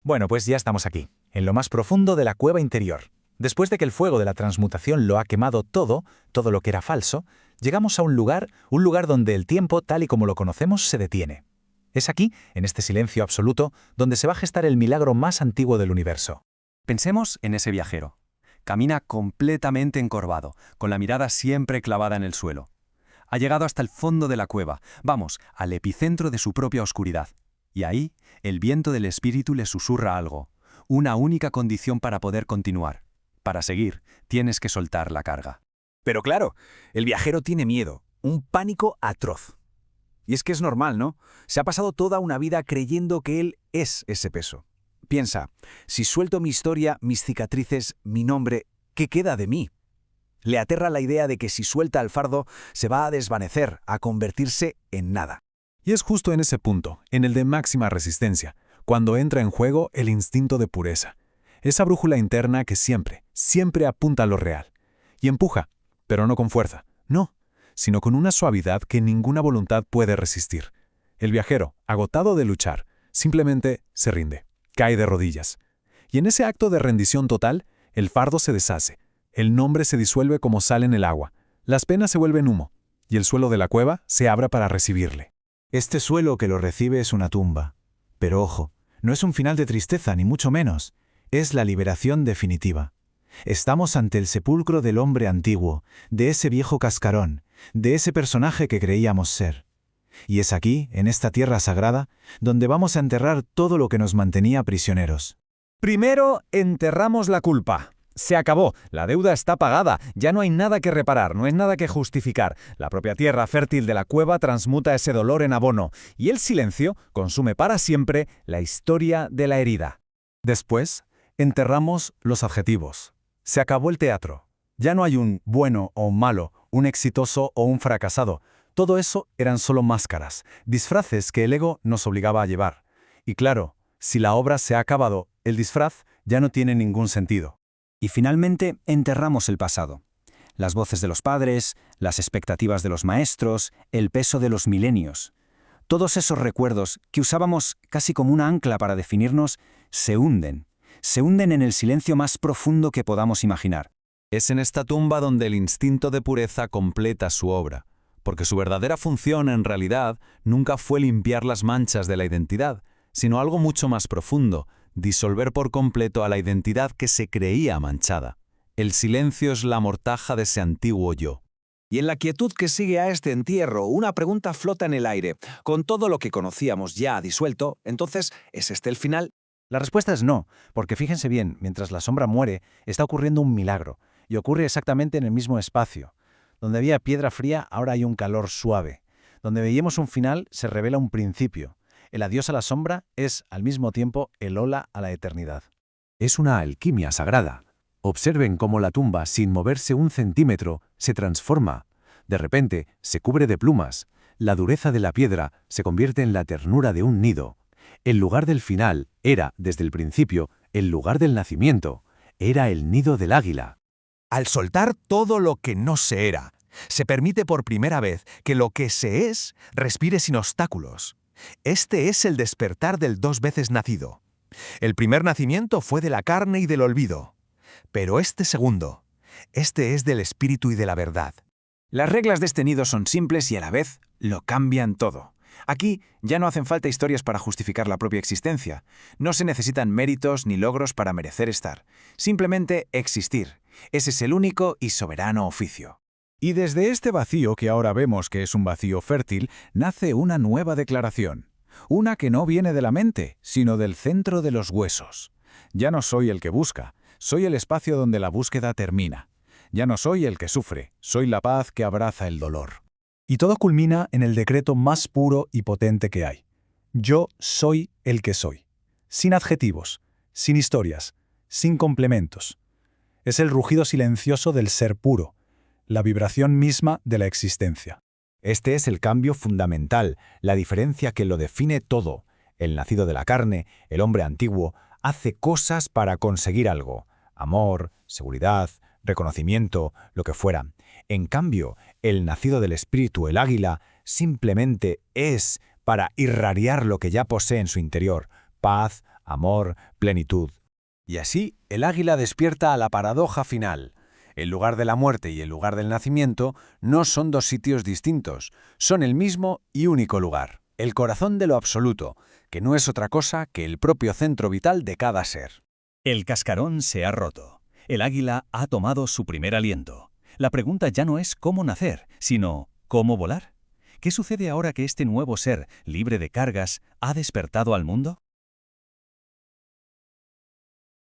Bueno, pues ya estamos aquí, en lo más profundo de la cueva interior. Después de que el fuego de la transmutación lo ha quemado todo lo que era falso, llegamos a un lugar donde el tiempo, tal y como lo conocemos, se detiene. Es aquí, en este silencio absoluto, donde se va a gestar el milagro más antiguo del universo. Pensemos en ese viajero. Camina completamente encorvado, con la mirada siempre clavada en el suelo. Ha llegado hasta el fondo de la cueva, vamos, al epicentro de su propia oscuridad. Y ahí, el viento del espíritu le susurra algo, una única condición para poder continuar. Para seguir, tienes que soltar la carga. Pero claro, el viajero tiene miedo, un pánico atroz. Y es que es normal, ¿no? Se ha pasado toda una vida creyendo que él es ese peso. Piensa, si suelto mi historia, mis cicatrices, mi nombre, ¿qué queda de mí? Le aterra la idea de que si suelta el fardo, se va a desvanecer, a convertirse en nada. Y es justo en ese punto, en el de máxima resistencia, cuando entra en juego el instinto de pureza. Esa brújula interna que siempre apunta a lo real. Y empuja, pero no con fuerza, no, sino con una suavidad que ninguna voluntad puede resistir. El viajero, agotado de luchar, simplemente se rinde, cae de rodillas. Y en ese acto de rendición total, el fardo se deshace, el nombre se disuelve como sal en el agua, las penas se vuelven humo, y el suelo de la cueva se abre para recibirle. Este suelo que lo recibe es una tumba. Pero ojo, no es un final de tristeza, ni mucho menos. Es la liberación definitiva. Estamos ante el sepulcro del hombre antiguo, de ese viejo cascarón, de ese personaje que creíamos ser. Y es aquí, en esta tierra sagrada, donde vamos a enterrar todo lo que nos mantenía prisioneros. Primero, enterramos la culpa. Se acabó, la deuda está pagada, ya no hay nada que reparar, no hay nada que justificar. La propia tierra fértil de la cueva transmuta ese dolor en abono, y el silencio consume para siempre la historia de la herida. Después, enterramos los adjetivos. Se acabó el teatro. Ya no hay un bueno o un malo, un exitoso o un fracasado. Todo eso eran solo máscaras, disfraces que el ego nos obligaba a llevar. Y claro, si la obra se ha acabado, el disfraz ya no tiene ningún sentido. Y finalmente, enterramos el pasado. Las voces de los padres, las expectativas de los maestros, el peso de los milenios. Todos esos recuerdos que usábamos casi como una ancla para definirnos, se hunden en el silencio más profundo que podamos imaginar. Es en esta tumba donde el instinto de pureza completa su obra, porque su verdadera función en realidad nunca fue limpiar las manchas de la identidad, sino algo mucho más profundo, disolver por completo a la identidad que se creía manchada. El silencio es la mortaja de ese antiguo yo. Y en la quietud que sigue a este entierro, una pregunta flota en el aire. Con todo lo que conocíamos ya disuelto, entonces, ¿es este el final? La respuesta es no, porque fíjense bien, mientras la sombra muere, está ocurriendo un milagro, y ocurre exactamente en el mismo espacio. Donde había piedra fría, ahora hay un calor suave. Donde veíamos un final, se revela un principio. El adiós a la sombra es, al mismo tiempo, el hola a la eternidad. Es una alquimia sagrada. Observen cómo la tumba, sin moverse un centímetro, se transforma. De repente, se cubre de plumas. La dureza de la piedra se convierte en la ternura de un nido. El lugar del final era, desde el principio, el lugar del nacimiento. Era el nido del águila. Al soltar todo lo que no se era, se permite por primera vez que lo que se es respire sin obstáculos. Este es el despertar del dos veces nacido. El primer nacimiento fue de la carne y del olvido. Pero este segundo, este es del espíritu y de la verdad. Las reglas de este nido son simples y a la vez lo cambian todo. Aquí ya no hacen falta historias para justificar la propia existencia. No se necesitan méritos ni logros para merecer estar. Simplemente existir. Ese es el único y soberano oficio. Y desde este vacío que ahora vemos que es un vacío fértil, nace una nueva declaración. Una que no viene de la mente, sino del centro de los huesos. Ya no soy el que busca, soy el espacio donde la búsqueda termina. Ya no soy el que sufre, soy la paz que abraza el dolor. Y todo culmina en el decreto más puro y potente que hay. Yo soy el que soy. Sin adjetivos, sin historias, sin complementos. Es el rugido silencioso del ser puro, la vibración misma de la existencia. Este es el cambio fundamental, la diferencia que lo define todo. El nacido de la carne, el hombre antiguo, hace cosas para conseguir algo. Amor, seguridad, reconocimiento, lo que fuera. En cambio, el nacido del espíritu, el águila, simplemente es para irradiar lo que ya posee en su interior. Paz, amor, plenitud. Y así, el águila despierta a la paradoja final. El lugar de la muerte y el lugar del nacimiento no son dos sitios distintos, son el mismo y único lugar, el corazón de lo absoluto, que no es otra cosa que el propio centro vital de cada ser. El cascarón se ha roto. El águila ha tomado su primer aliento. La pregunta ya no es cómo nacer, sino ¿cómo volar? ¿Qué sucede ahora que este nuevo ser, libre de cargas, ha despertado al mundo?